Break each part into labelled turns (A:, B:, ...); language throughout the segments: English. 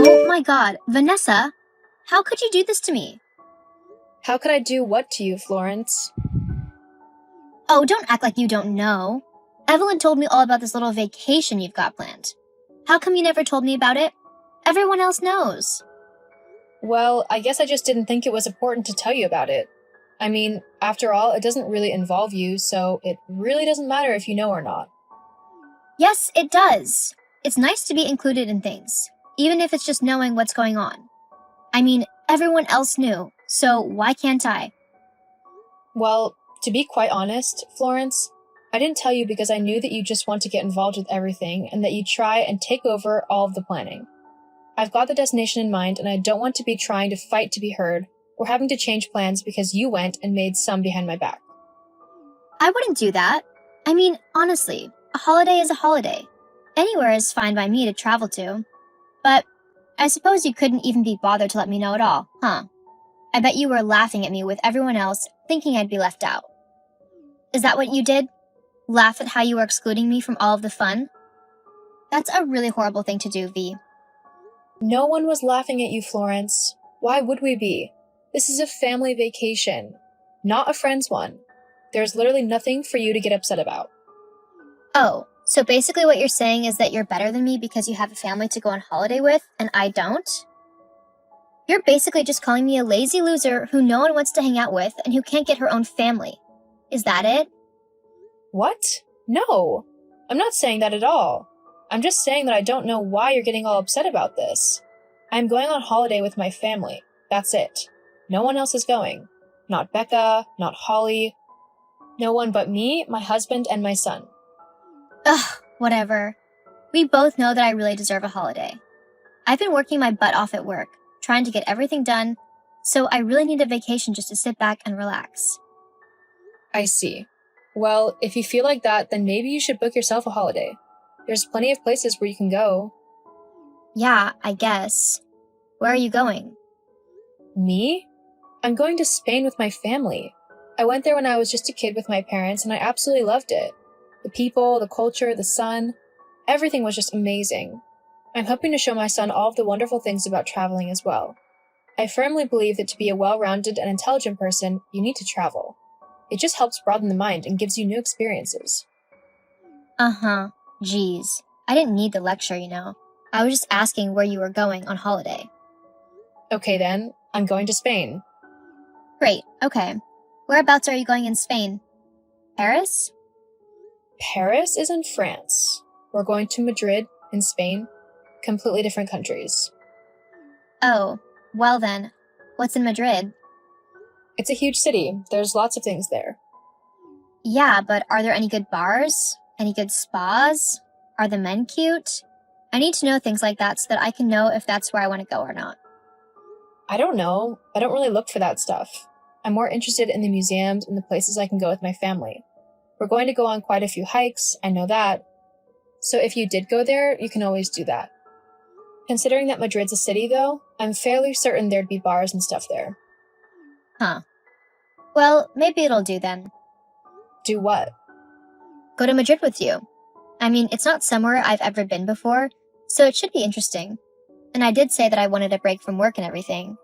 A: Oh my god, Vanessa, how could you do this to me?
B: How could I do what to you, Florence?
A: Oh, don't act like you don't know. Evelyn told me all about this little vacation you've got planned. How come you never told me about it? Everyone else knows.
B: Well, I guess I just didn't think it was important to tell you about it. I mean, after all, it doesn't really involve you, so it really doesn't matter if you know or not.
A: Yes, it does. It's nice to be included in things, even if it's just knowing what's going on. I mean, everyone else knew, so why can't I?
B: Well, to be quite honest, Florence, I didn't tell you because I knew that you just want to get involved with everything and that you try and take over all of the planning. I've got the destination in mind, and I don't want to be trying to fight to be heard or having to change plans because you went and made some behind my back.
A: I wouldn't do that. I mean, honestly, a holiday is a holiday. Anywhere is fine by me to travel to. But I suppose you couldn't even be bothered to let me know at all, huh? I bet you were laughing at me with everyone else, thinking I'd be left out. Is that what you did? Laugh at how you were excluding me from all of the fun? That's a really horrible thing to do, V.
B: No one was laughing at you, Florence. Why would we be? This is a family vacation, not a friend's one. There's literally nothing for you to get upset about.
A: Oh, so basically what you're saying is that you're better than me because you have a family to go on holiday with, and I don't? You're basically just calling me a lazy loser who no one wants to hang out with and who can't get her own family. Is that it?
B: What? No, I'm not saying that at all. I'm just saying that I don't know why you're getting all upset about this. I'm going on holiday with my family. That's it. No one else is going. Not Becca, not Holly. No one but me, my husband, and my son.
A: Ugh, whatever. We both know that I really deserve a holiday. I've been working my butt off at work, trying to get everything done, so I really need a vacation just to sit back and relax.
B: I see. Well, if you feel like that, then maybe you should book yourself a holiday. There's plenty of places where you can go.
A: Yeah, I guess. Where are you going?
B: Me? I'm going to Spain with my family. I went there when I was just a kid with my parents, and I absolutely loved it. The people, the culture, the sun, everything was just amazing. I'm hoping to show my son all of the wonderful things about traveling as well. I firmly believe that to be a well-rounded and intelligent person, you need to travel. It just helps broaden the mind and gives you new experiences.
A: Uh-huh. Jeez. I didn't need the lecture, you know. I was just asking where you were going on holiday.
B: Okay then, I'm going to Spain.
A: Great, okay. Whereabouts are you going in Spain? Paris?
B: Paris is in France. We're going to Madrid in Spain. Completely different countries.
A: Oh, well then. What's in Madrid?
B: It's a huge city. There's lots of things there.
A: Yeah, but are there any good bars? Any good spas? Are the men cute? I need to know things like that so that I can know if that's where I want to go or not.
B: I don't know. I don't really look for that stuff. I'm more interested in the museums and the places I can go with my family. We're going to go on quite a few hikes, I know that. So if you did go there, you can always do that. Considering that Madrid's a city, though, I'm fairly certain there'd be bars and stuff there.
A: Huh. Well, maybe it'll do then.
B: Do what?
A: Go to Madrid with you. I mean, it's not somewhere I've ever been before, so it should be interesting. And I did say that I wanted a break from work and everything.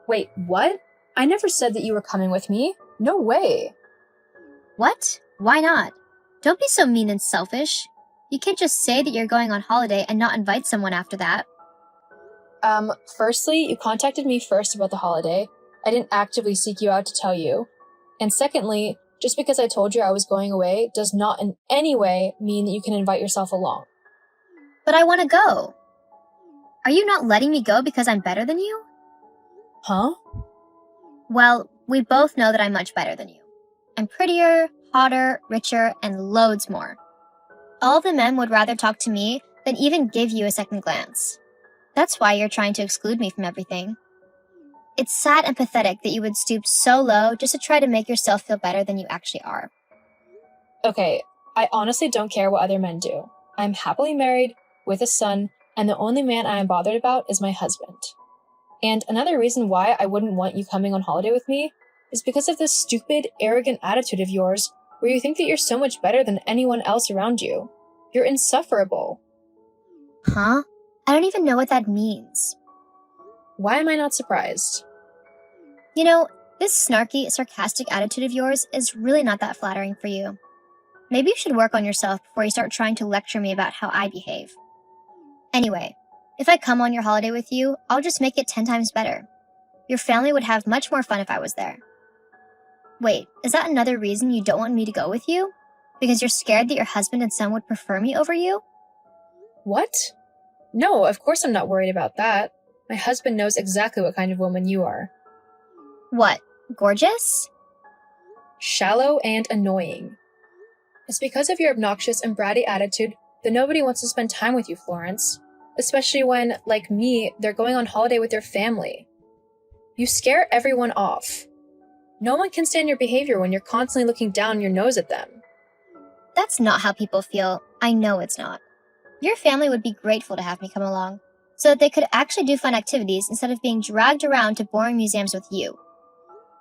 B: Wait, what? I never said that you were coming with me. No way.
A: What? Why not? Don't be so mean and selfish. You can't just say that you're going on holiday and not invite someone after that.
B: Firstly, you contacted me first about the holiday. I didn't actively seek you out to tell you. And secondly, just because I told you I was going away does not in any way mean that you can invite yourself along.
A: But I want to go. Are you not letting me go because I'm better than you?
B: Huh?
A: Well, we both know that I'm much better than you. I'm prettier, hotter, richer, and loads more. All of the men would rather talk to me than even give you a second glance. That's why you're trying to exclude me from everything. It's sad and pathetic that you would stoop so low just to try to make yourself feel better than you actually are.
B: Okay, I honestly don't care what other men do. I'm happily married, with a son, and the only man I am bothered about is my husband. And another reason why I wouldn't want you coming on holiday with me is because of this stupid, arrogant attitude of yours where you think that you're so much better than anyone else around you. You're insufferable.
A: Huh? I don't even know what that means.
B: Why am I not surprised?
A: You know, this snarky, sarcastic attitude of yours is really not that flattering for you. Maybe you should work on yourself before you start trying to lecture me about how I behave. Anyway, if I come on your holiday with you, I'll just make it 10 times better. Your family would have much more fun if I was there. Wait, is that another reason you don't want me to go with you? Because you're scared that your husband and son would prefer me over you?
B: What? No, of course I'm not worried about that. My husband knows exactly what kind of woman you are.
A: What, gorgeous?
B: Shallow and annoying. It's because of your obnoxious and bratty attitude that nobody wants to spend time with you, Florence. Especially when, like me, they're going on holiday with their family. You scare everyone off. No one can stand your behavior when you're constantly looking down your nose at them.
A: That's not how people feel. I know it's not. Your family would be grateful to have me come along, so that they could actually do fun activities instead of being dragged around to boring museums with you.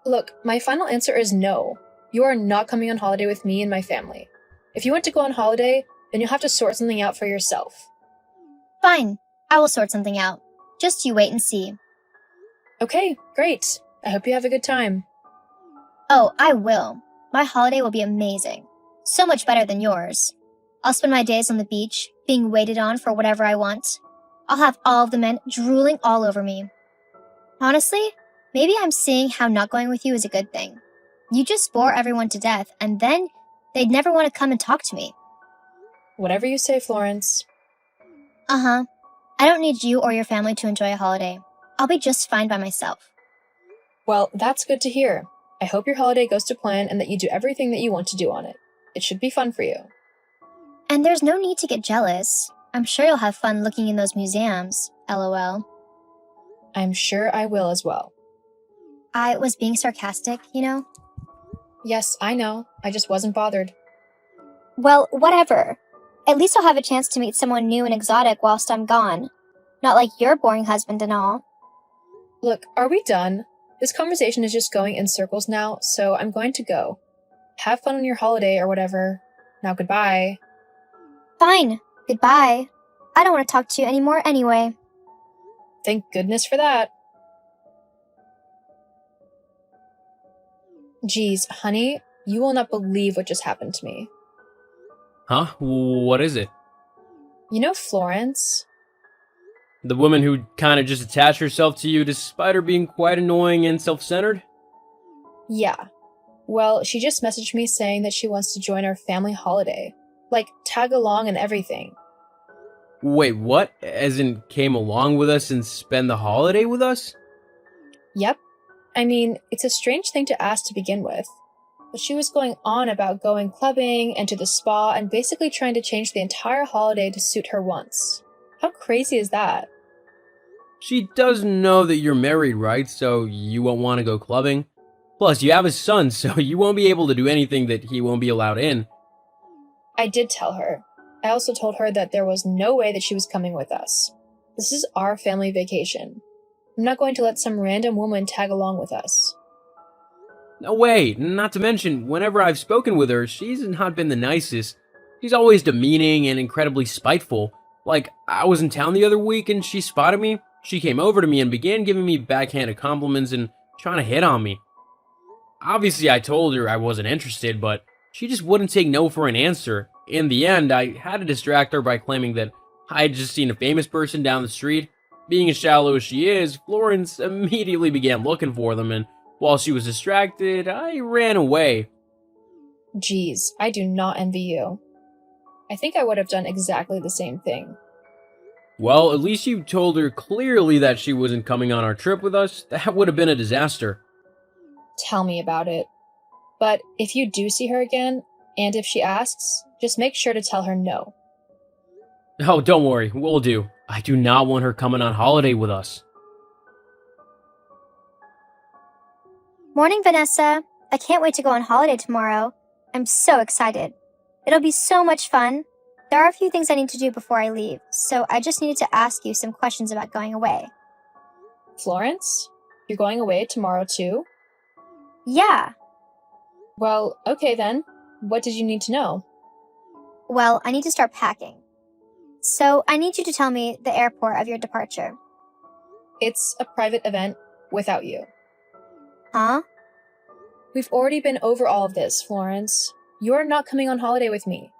B: Look, my final answer is no. You are not coming on holiday with me and my family. If you want to go on holiday, then you'll have to sort something out for yourself.
A: Fine, I will sort something out. Just you wait and see.
B: Okay, great. I hope you have a good time.
A: Oh, I will. My holiday will be amazing. So much better than yours. I'll spend my days on the beach, being waited on for whatever I want. I'll have all of the men drooling all over me. Honestly, maybe I'm seeing how not going with you is a good thing. You just bore everyone to death, and then they'd never want to come and talk to me.
B: Whatever you say, Florence.
A: Uh-huh. I don't need you or your family to enjoy a holiday. I'll be just fine by myself.
B: Well, that's good to hear. I hope your holiday goes to plan and that you do everything that you want to do on it. It should be fun for you.
A: And there's no need to get jealous. I'm sure you'll have fun looking in those museums, LOL.
B: I'm sure I will as well.
A: I was being sarcastic, you know?
B: Yes, I know. I just wasn't bothered.
A: Well, whatever. At least I'll have a chance to meet someone new and exotic whilst I'm gone. Not like your boring husband and all.
B: Look, are we done? This conversation is just going in circles now, so I'm going to go. Have fun on your holiday or whatever. Now goodbye.
A: Fine. Goodbye. I don't want to talk to you anymore anyway.
B: Thank goodness for that. Geez, honey, you will not believe what just happened to me.
C: Huh? What is it?
B: You know Florence?
C: The woman who kind of just attached herself to you despite her being quite annoying and self-centered?
B: Yeah. Well, she just messaged me saying that she wants to join our family holiday. Like, tag along and everything.
C: Wait, what? As in, came along with us and spend the holiday with us?
B: Yep. I mean, it's a strange thing to ask to begin with. But she was going on about going clubbing and to the spa and basically trying to change the entire holiday to suit her wants. How crazy is that?
C: She doesn't know that you're married, right? So you won't want to go clubbing? Plus, you have a son, so you won't be able to do anything that he won't be allowed in.
B: I did tell her. I also told her that there was no way that she was coming with us. This is our family vacation. I'm not going to let some random woman tag along with us.
C: No way, not to mention, whenever I've spoken with her, she's not been the nicest. She's always demeaning and incredibly spiteful. Like, I was in town the other week and she spotted me. She came over to me and began giving me backhanded compliments and trying to hit on me. Obviously, I told her I wasn't interested, but she just wouldn't take no for an answer. In the end, I had to distract her by claiming that I had just seen a famous person down the street. Being as shallow as she is, Florence immediately began looking for them, and while she was distracted, I ran away.
B: Geez, I do not envy you. I think I would have done exactly the same thing.
C: Well, at least you told her clearly that she wasn't coming on our trip with us. That would have been a disaster.
B: Tell me about it. But if you do see her again, and if she asks, just make sure to tell her no.
C: Oh, don't worry, we'll do. I do not want her coming on holiday with us.
A: Morning, Vanessa. I can't wait to go on holiday tomorrow. I'm so excited. It'll be so much fun. There are a few things I need to do before I leave, so I just needed to ask you some questions about going away.
B: Florence? You're going away tomorrow too?
A: Yeah.
B: Well, okay then. What did you need to know?
A: Well, I need to start packing. So I need you to tell me the airport of your departure.
B: It's a private event without you.
A: Huh?
B: We've already been over all of this, Florence. You're not coming on holiday with me.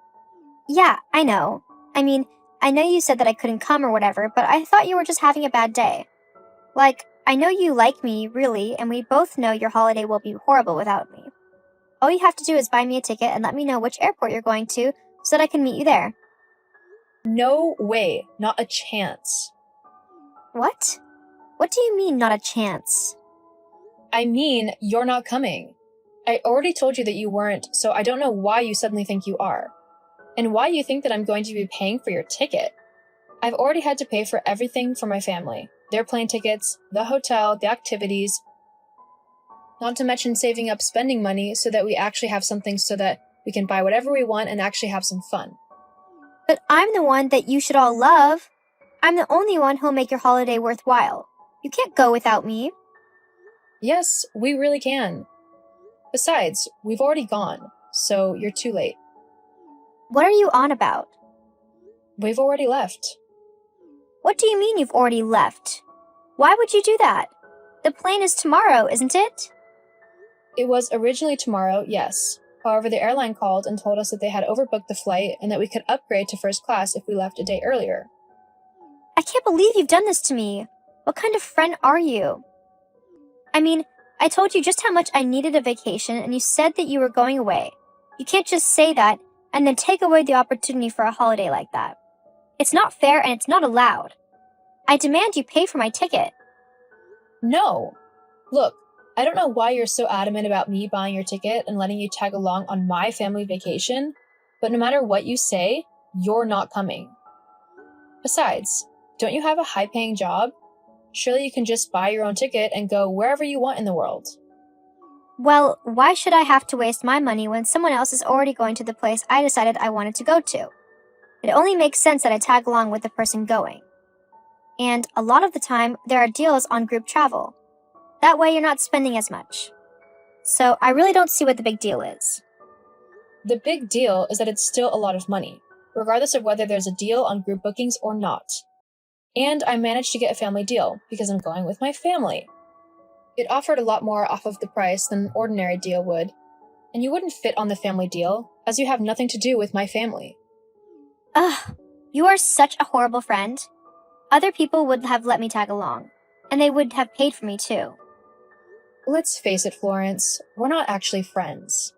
A: Yeah, I know. I mean, I know you said that I couldn't come or whatever, but I thought you were just having a bad day. Like, I know you like me, really, and we both know your holiday will be horrible without me. All you have to do is buy me a ticket and let me know which airport you're going to so that I can meet you there.
B: No way. Not a chance.
A: What? What do you mean, not a chance?
B: I mean, you're not coming. I already told you that you weren't, so I don't know why you suddenly think you are. And why you think that I'm going to be paying for your ticket. I've already had to pay for everything for my family. Their plane tickets, the hotel, the activities. Not to mention saving up spending money so that we actually have something so that we can buy whatever we want and actually have some fun.
A: But I'm the one that you should all love. I'm the only one who'll make your holiday worthwhile. You can't go without me.
B: Yes, we really can. Besides, we've already gone, so you're too late.
A: What are you on about?
B: We've already left.
A: What do you mean you've already left? Why would you do that? The plane is tomorrow, isn't it?
B: It was originally tomorrow, yes. However, the airline called and told us that they had overbooked the flight and that we could upgrade to first class if we left a day earlier.
A: I can't believe you've done this to me. What kind of friend are you? I mean, I told you just how much I needed a vacation and you said that you were going away. You can't just say that and then take away the opportunity for a holiday like that. It's not fair and it's not allowed. I demand you pay for my ticket.
B: No! Look, I don't know why you're so adamant about me buying your ticket and letting you tag along on my family vacation, but no matter what you say, you're not coming. Besides, don't you have a high-paying job? Surely you can just buy your own ticket and go wherever you want in the world.
A: Well, why should I have to waste my money when someone else is already going to the place I decided I wanted to go to? It only makes sense that I tag along with the person going. And a lot of the time, there are deals on group travel. That way you're not spending as much. So I really don't see what the big deal is.
B: The big deal is that it's still a lot of money, regardless of whether there's a deal on group bookings or not. And I managed to get a family deal because I'm going with my family. It offered a lot more off of the price than an ordinary deal would, and you wouldn't fit on the family deal as you have nothing to do with my family.
A: Ugh, you are such a horrible friend. Other people would have let me tag along, and they would have paid for me too.
B: Let's face it, Florence, we're not actually friends.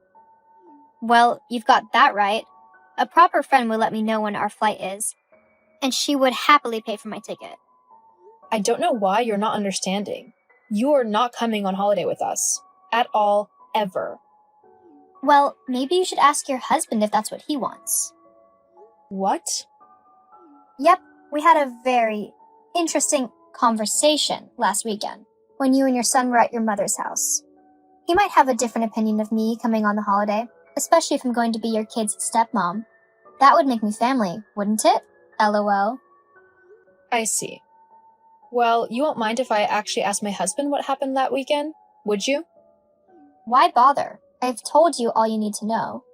A: Well, you've got that right. A proper friend would let me know when our flight is, and she would happily pay for my ticket.
B: I don't know why you're not understanding. You are not coming on holiday with us. At all, ever.
A: Well, maybe you should ask your husband if that's what he wants.
B: What?
A: Yep, we had a very interesting conversation last weekend when you and your son were at your mother's house. He might have a different opinion of me coming on the holiday, especially if I'm going to be your kid's stepmom. That would make me family, wouldn't it? LOL.
B: I see. Well, you won't mind if I actually ask my husband what happened that weekend, would you?
A: Why bother? I've told you all you need to know.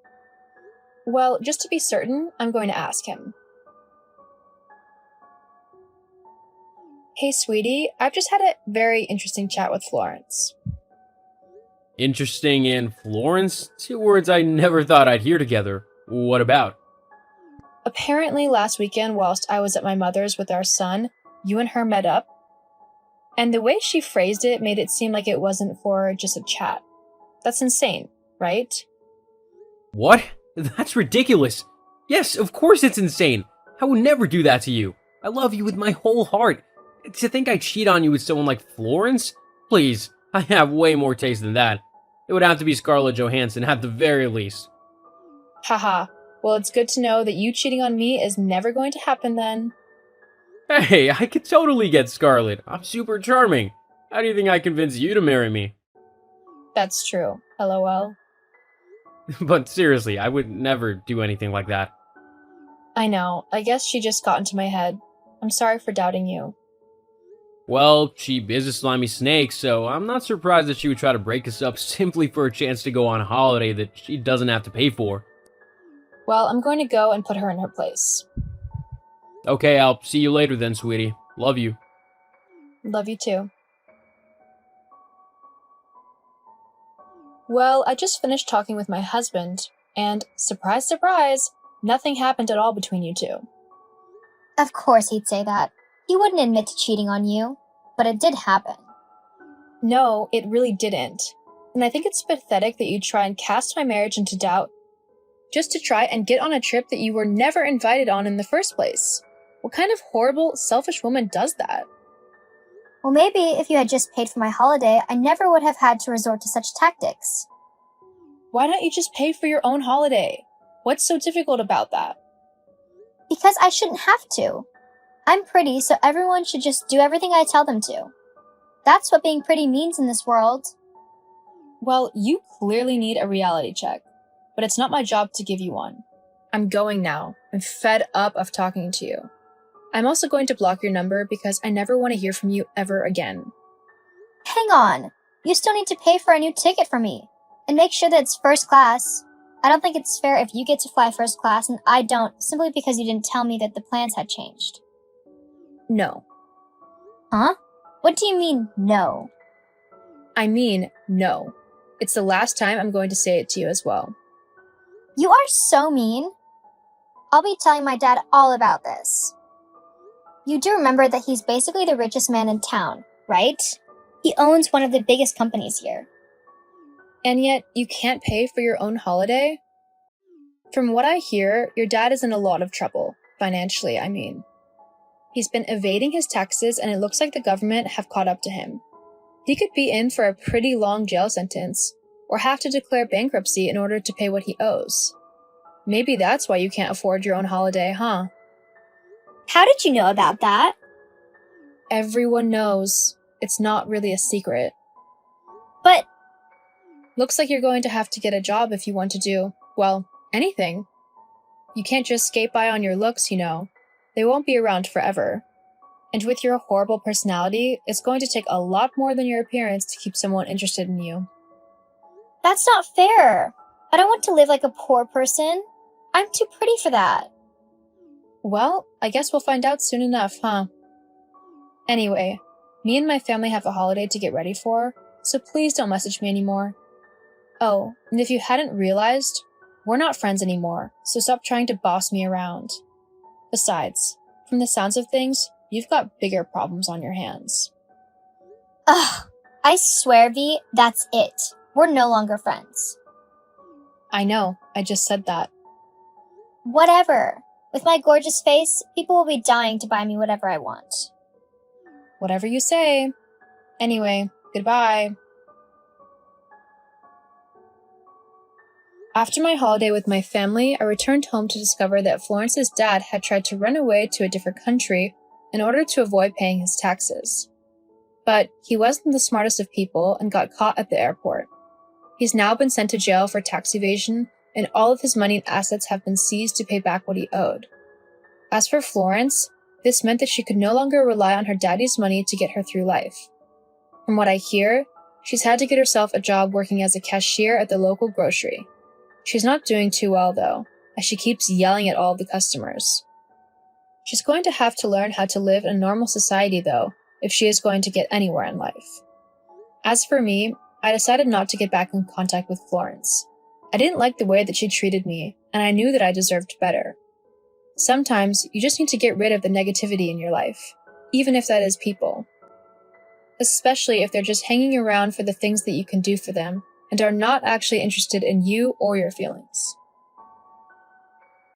B: Well, just to be certain, I'm going to ask him. Hey, sweetie, I've just had a very interesting chat with Florence.
C: Interesting and Florence? Two words I never thought I'd hear together. What about?
B: Apparently last weekend, whilst I was at my mother's with our son, you and her met up. And the way she phrased it made it seem like it wasn't for just a chat. That's insane, right?
C: What? That's ridiculous. Yes, of course it's insane. I would never do that to you. I love you with my whole heart. To think I'd cheat on you with someone like Florence? Please, I have way more taste than that. It would have to be Scarlett Johansson at the very least.
B: Haha. Well, it's good to know that you cheating on me is never going to happen then.
C: Hey, I could totally get Scarlett. I'm super charming. How do you think I convinced you to marry me?
B: That's true. LOL.
C: But seriously, I would never do anything like that.
B: I know. I guess she just got into my head. I'm sorry for doubting you.
C: Well, she is a slimy snake, so I'm not surprised that she would try to break us up simply for a chance to go on a holiday that she doesn't have to pay for.
B: Well, I'm going to go and put her in her place.
C: Okay, I'll see you later then, sweetie. Love you.
B: Love you too. Well, I just finished talking with my husband, and surprise, surprise, nothing happened at all between you two.
A: Of course he'd say that. He wouldn't admit to cheating on you, but it did happen.
B: No, it really didn't. And I think it's pathetic that you try and cast my marriage into doubt just to try and get on a trip that you were never invited on in the first place. What kind of horrible, selfish woman does that?
A: Well, maybe if you had just paid for my holiday, I never would have had to resort to such tactics.
B: Why don't you just pay for your own holiday? What's so difficult about that?
A: Because I shouldn't have to. I'm pretty, so everyone should just do everything I tell them to. That's what being pretty means in this world.
B: Well, you clearly need a reality check, but it's not my job to give you one. I'm going now. I'm fed up of talking to you. I'm also going to block your number because I never want to hear from you ever again.
A: Hang on. You still need to pay for a new ticket for me. And make sure that it's first class. I don't think it's fair if you get to fly first class and I don't, simply because you didn't tell me that the plans had changed.
B: No.
A: Huh? What do you mean, no?
B: I mean, no. It's the last time I'm going to say it to you as well.
A: You are so mean. I'll be telling my dad all about this. You do remember that he's basically the richest man in town, right? He owns one of the biggest companies here.
B: And yet, you can't pay for your own holiday? From what I hear, your dad is in a lot of trouble. Financially, I mean. He's been evading his taxes and it looks like the government have caught up to him. He could be in for a pretty long jail sentence, or have to declare bankruptcy in order to pay what he owes. Maybe that's why you can't afford your own holiday, huh?
A: How did you know about that?
B: Everyone knows. It's not really a secret.
A: But
B: Looks like you're going to have to get a job if you want to do, well, anything. You can't just skate by on your looks, you know. They won't be around forever. And with your horrible personality, it's going to take a lot more than your appearance to keep someone interested in you.
A: that's not fair. I don't want to live like a poor person. I'm too pretty for that.
B: Well, I guess we'll find out soon enough, huh? Anyway, me and my family have a holiday to get ready for, so please don't message me anymore. Oh, and if you hadn't realized, we're not friends anymore, so stop trying to boss me around. Besides, from the sounds of things, you've got bigger problems on your hands.
A: Ugh, I swear, V, that's it. We're no longer friends.
B: I know, I just said that.
A: Whatever. With my gorgeous face, people will be dying to buy me whatever I want.
B: Whatever you say. Anyway, goodbye. After my holiday with my family, I returned home to discover that Florence's dad had tried to run away to a different country in order to avoid paying his taxes. But he wasn't the smartest of people and got caught at the airport. He's now been sent to jail for tax evasion, and all of his money and assets have been seized to pay back what he owed. As for Florence, this meant that she could no longer rely on her daddy's money to get her through life. From what I hear, she's had to get herself a job working as a cashier at the local grocery. She's not doing too well, though, as she keeps yelling at all the customers. She's going to have to learn how to live in a normal society, though, if she is going to get anywhere in life. As for me, I decided not to get back in contact with Florence. I didn't like the way that she treated me, and I knew that I deserved better. Sometimes, you just need to get rid of the negativity in your life, even if that is people. Especially if they're just hanging around for the things that you can do for them, and are not actually interested in you or your feelings.